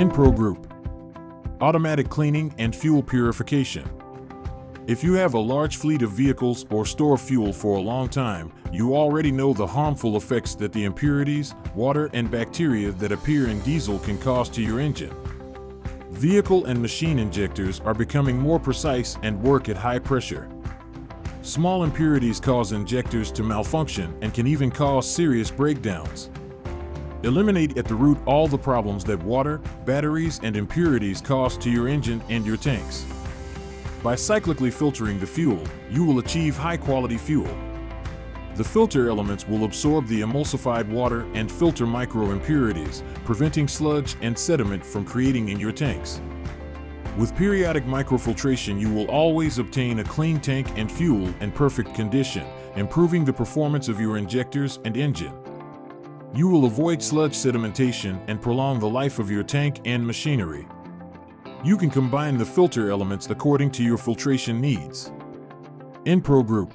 Inpro Group. Automatic cleaning and fuel purification. If you have a large fleet of vehicles or store fuel for a long time, you already know the harmful effects that the impurities, water, and bacteria that appear in diesel can cause to your engine. Vehicle and machine injectors are becoming more precise and work at high pressure. Small impurities cause injectors to malfunction and can even cause serious breakdowns. Eliminate at the root all the problems that water, batteries, and impurities cause to your engine and your tanks. By cyclically filtering the fuel, you will achieve high-quality fuel. The filter elements will absorb the emulsified water and filter micro-impurities, preventing sludge and sediment from creating in your tanks. With periodic microfiltration, you will always obtain a clean tank and fuel in perfect condition, improving the performance of your injectors and engine. You will avoid sludge sedimentation and prolong the life of your tank and machinery. You can combine the filter elements according to your filtration needs. Inpro Group.